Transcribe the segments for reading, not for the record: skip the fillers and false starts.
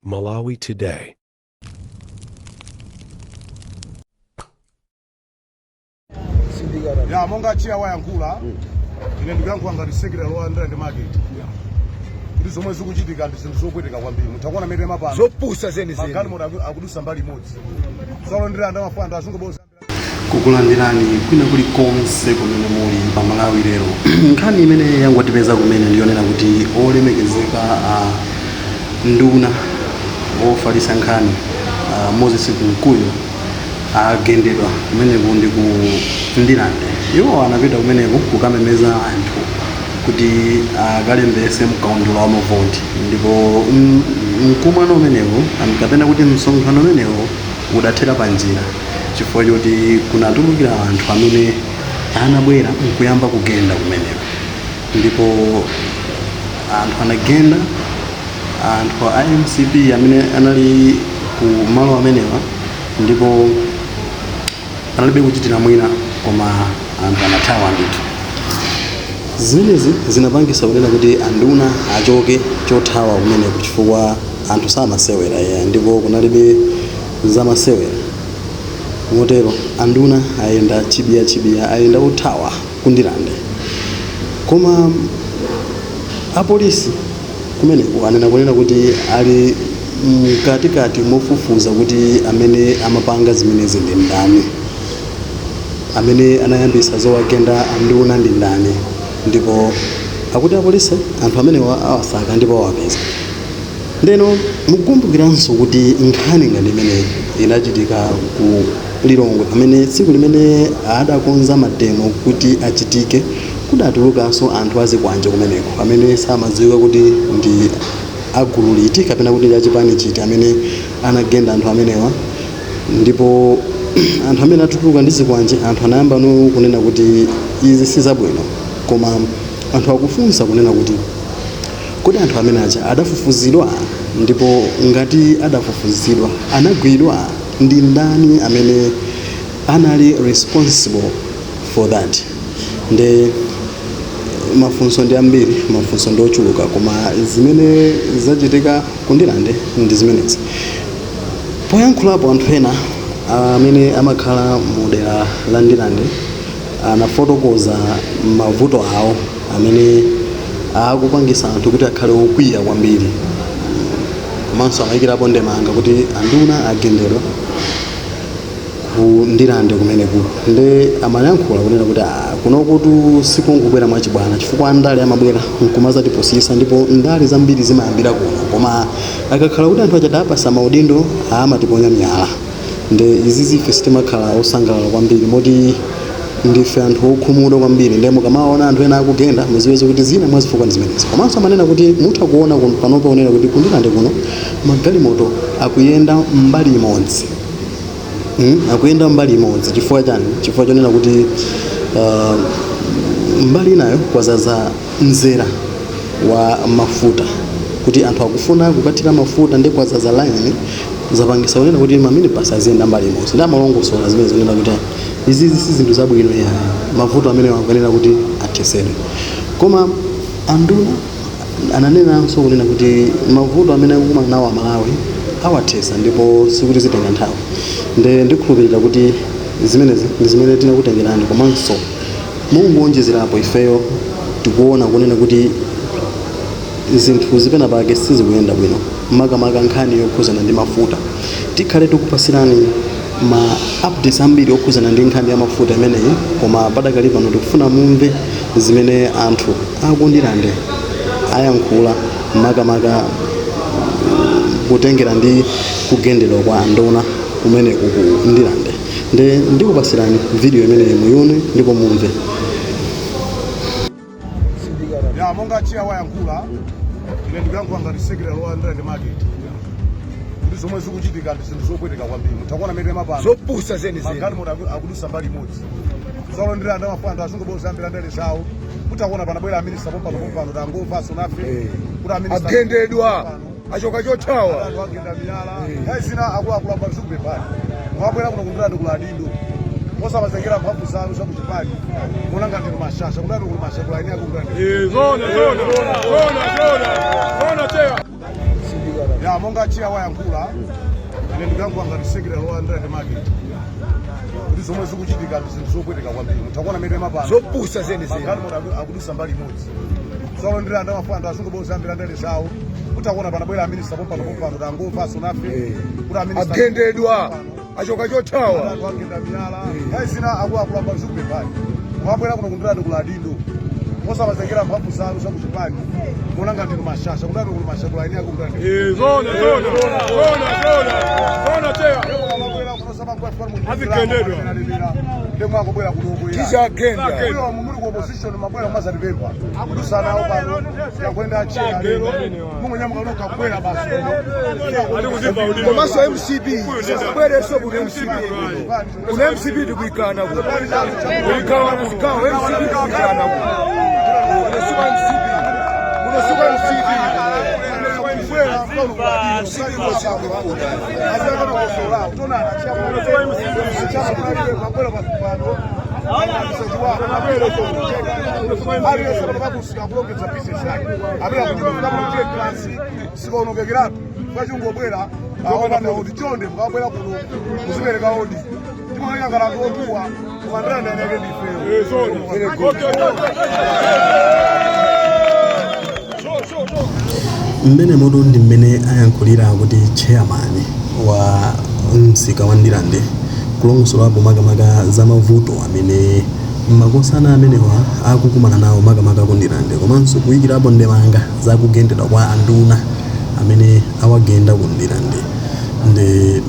Malawi Today. Ya monga chia wayankhula ine ndikuyankhula ngati sekretary wa Ndende Market. Kuti zomwe zikuchitika ndi zinthu zopweteka kwambiri. Mutakuona mete mapano. Zopusa zeni. Magani moto akudusa mbali imodzi. Zalondera ndamafuna ndazungu boza. Kukulandirani kwina kuli konse kumene muli pa Malawi lero. Nkhani imene yangotipeza kumene ndionera kuti olemekezeka nduna ofalitsa nkhani Moses Mkuyo agendedwa kumeneko ndi ku Ndilande. Iwo anapita kumeneko kukamemeza anthu kuti akalembese mkaundula wa mavoti, ndipo mkumano umenewo kapena kuti msonkhano umenewo udathera pa njira chifukwa choti kunatulukira anthu amene anabwera nkuyamba kugenda kumeneko, ndipo anthu anagenda anthu a MCP amene anali ku malo amenewa, ndipo analibe kuchitira mwina koma anthu anathawa ndithu. Zimenezi zinapangisa kunena kuti anduna achoke chothawa kumeneko chifukwa anthu samasewera ndipo kunalibe zamasewera. Motero anduna ayenda chibia ayenda uthawa ku Ndilande. Koma apolisi kumeneko anena kunena kuti ali mkatikati mofufuza kuti amene amapanga zimenezi ndi ndani, amene anayambisa zowagenda anduna ndi ndani, ndipo akuti apolisi anthu amenewa awasaka ndipo awapeza. Ndeno mukumbukiranso kuti nkhani ngati imeneyi inachitika ku Lilongwe amene tsiku limene adakonza matemo kuti achitike kudatulukanso anthu azikwanje kumeneko amene samadziwika kuti ndi agulu liti kapena kuti achipani chiti amene anagenda anthu amenewa. Ndipo anthu amene atuluka ndi zikwanje, anthu anayamba kunena kuti izi si zabwino, koma anthu akufunsa kunena kuti anthu amene aja adafufuzidwa, ndipo ngati adafufuzidwa anagwidwa ndi ndani amene anali responsible for that. Nde mafunso ndi ambiri, mafunso ndi ochuluka, koma zimene zachitika ku Ndilande ndi zimenezi. Poyankhulapo anthu ena amene amakhala mu dera la Ndilande anafotokoza mavuto awo amene akupangisa anthu kuti akhale okwiya kwambiri, komanso amayikirapo ndemanga kuti anduna agendedwa ku Ndilande kumeneko. Nde amayankhula kunena kuti kunokutu sikungubwera mwachibwana chifukwa andale amabwera nkumazatiposisa, ndipo ndale zambiri zimayambira kuno, koma akakhala kuti anthu achati apasa maudindo amatiponya miyala. Nde izi zife sitimakhala osangalala kwambiri, moti ndife anthu okhumudwa kwambiri. Nde mukamaona anthu ena akugenda muziweze kuti zina mwazifukwa ndi zimenezi. Komanso amanena kuti mutha kuona panopo onena kuti ku Ndilande kuno magalimoto akuyenda mbali imodzi. Akuyenda mbali imodzi chifukwa chani? Chifukwa chonena kuti mbali inayo kwazaza mzera wa mafuta, kuti anthu akufuna kukathira mafuta ndi kwazaza line zapangisa kunena kuti maminibus aziyenda mbali imodzi. Ndi amalongosola zimene zonena kuti izi si zinthu zabwino mavuto amene akuyenera kuti athesedwe. Koma anduna ananenanso kunena kuti mavuto amene akukumana nawo Malawi awathesa ndipo sikuti zitenga nthawi. Nde ndikhulupirira kuti zimenezi ndi zimene tinakutengerani, komanso mungonjezerapo ifeyo tikuona kunena kuti zinthu zipena pake sizikuyenda bwino, makamaka nkhani yokhuzana ndi mafuta. Tikhale tikupasirani ma updates ambiri okhuzana ndi nkhani ya mafuta imeneyi, koma padakali pano tikufuna mumve zimene anthu aku Ndilande ayankhula, makamaka kutengera ndi kugendedwa kwa anduna kumeneko ku Ndilande. Nde ndikupasirani video imeneyi muione ndipo mumve. Ya monga chia wayankhula ine ndikuyankhula ngati sekretary wa Ndende Market. Kuti zomwe zikuchitika ndi zinthu zopweteka kwambiri. Mutakuona mete mapano. Zopusa zeni. Magani moto akudusa mbali imodzi. Zalondera ndamafuna ndazungu boza ambira ndale zawo. Mutakuona panabwera minister pompano tangova sonafe. Kuti minister agendedwa achoka chothawa. Anthu agenda miyala. Zina akuluakulu amazungwe pali. Mwabwera kuno ku Ndilande kula adindo. Osabazengera mphamvu zanu zakuchipali. Mona ngati mashasha, kudati kuli mashakula ine akungani. Zona. Ya monga chia wayankhula ine ndikangu angatisekera lowa ndende market kuti zomwe zikuchitika zinthu zopweteka kwambiri mutakuona mete mapano zopusa zene magani akudusa mbali imodzi zalondera ndamafanda azingobozambira ndende zawo utakuona panabwera aminista pompano tangomvaso nafe kuti aminista agendedwa achoka chothawa agenda miyala aizina akuluakulu ambazikupepani mwabwera kuno kundirani kuladindo osamazengera mphamvu zanu zakuchipani monanga ndinu mashasha kudati kuli mashakula aini akundani zona teya azigendedwa ndemwakobwera kuloko tizagenda uyo mumuli ku opposition mabwera mazatipemba kusanawo pano yakwenda achira mungonyamuka unokabwera basi komanso MCB sasabwereso kuno MCB kuno MCB tikuyikana kulikana zikawo MCB tikuyikana kwachingobwera aona odi chonde mukabwera kuno kuzipereka odi timaanyangala otuwa kumandirana yaneke mmene moto ndi mmene ayankhulira kuti chairman wa msika wa Ndirande kulongosola makamaka za mavuto amene makosana amenewa akukumana nawo makamaka ku Ndirande komanso kuyikirapo ndemanga za kugendedwa kwa anduna amene awagenda ku Ndirande ndi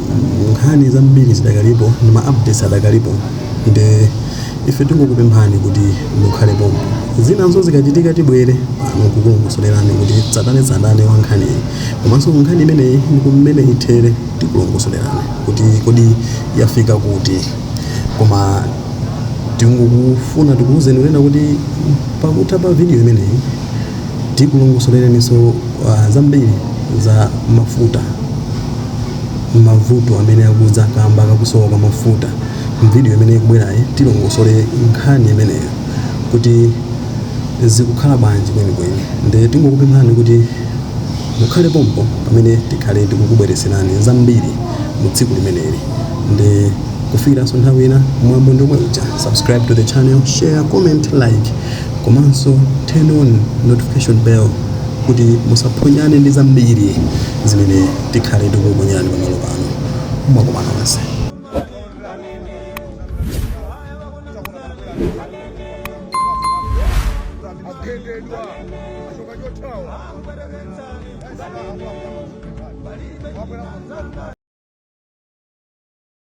nkhani zambiri zidakalipo ndi ma-updates adakalipo ndi ife tingokupemphani kuti mukhale pompo zinanso zikachitika tibwere pano kukulongosolerani kuti tsatane wa nkhani iyi komanso nkhani imeneyi ndikumene ithere tikulongosolerani kuti kodi yafika kuti koma tingokufuna tikuwuzeni kunena kuti pakutha pa video imeneyi tikulongosolereninso zambiri za mavuto amene akudza kamba kakusowa kwa mafuta mvideo imene ikubwerayi tilongosole nkhani imeneyo kuti zikukhala bwanji kwenikweni ndi tingokupemphani kuti mukhale pompo pamene tikhale tikukubwereserani zambiri mu tsiku limeneli ndi kufikiranso nthawi ina mwambo ndiomwe uja subscribe to the channel, share, comment, like komanso turn on notification bell kuti musaphonyane ndi zambiri zimene tikhale tikukuponyerani pamalo pano mwakomana onse. agendedwa achoka chothawa